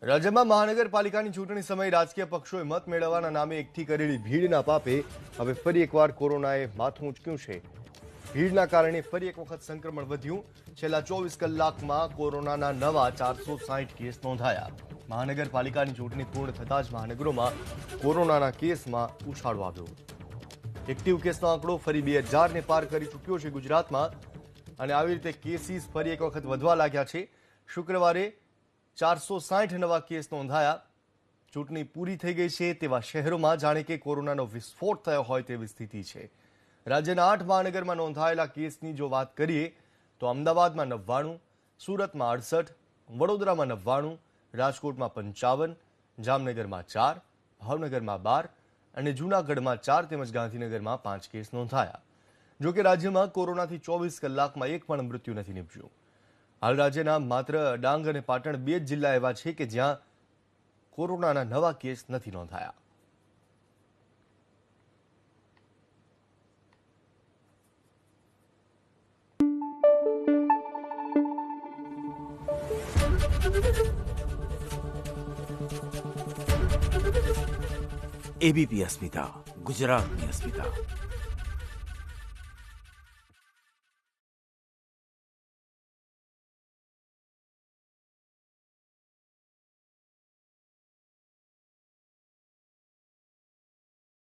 રાજ્યમાં મહાનગરપાલિકાની ચૂંટણી સમયે રાજકીય પક્ષોએ મત મેળવવાના નામે એકઠી કરેલી ભીડના પાપે હવે ફરી એકવાર કોરોનાએ માથું ઉંચક્યું છે। ભીડના કારણે ફરી એક વખત સંક્રમણ વધ્યું। છેલ્લા 24 કલાકમાં કોરોનાના નવા 460 કેસ નોંધાયા। મહાનગરપાલિકાની ચૂંટણી પૂર્ણ થતાં જ મહાનગરોમાં કોરોનાના કેસમાં ઉછાળો આવ્યો। એક્ટિવ કેસનો આંકડો ફરી 2000ને પાર કરી ચૂક્યો છે ગુજરાતમાં, અને આવી રીતે કેસીસ ફરી એક વખત વધવા લાગ્યા છે। શુક્રવારે 460 નવા કેસ નોંધાયા। ચૂંટણી પૂરી થઈ ગઈ છે તેવા શહેરોમાં જાણે કે કોરોનાનો વિસ્ફોટ થયો હોય તેવી સ્થિતિ છે। રાજ્યના 8 મહાનગરમાં નોંધાયેલા કેસની જો વાત કરીએ તો અમદાવાદમાં 99, સુરતમાં 68, વડોદરામાં 99, રાજકોટમાં 55, જામનગરમાં 4, ભાવનગરમાં 12 અને જૂનાગઢમાં 4 તેમજ ગાંધીનગરમાં 5 કેસ નોંધાયા। જોકે રાજ્યમાં કોરોનાથી 24 કલાકમાં એક પણ મૃત્યુ નથી નીપજ્યું। હાલ રાજ્યના માત્ર ડાંગ અને પાટણ 2 જ જિલ્લા એવા છે કે જ્યાં કોરોનાના નવા કેસ નથી નોંધાયા। એબીપી અસ્મિતા, ગુજરાતની અસ્મિતા।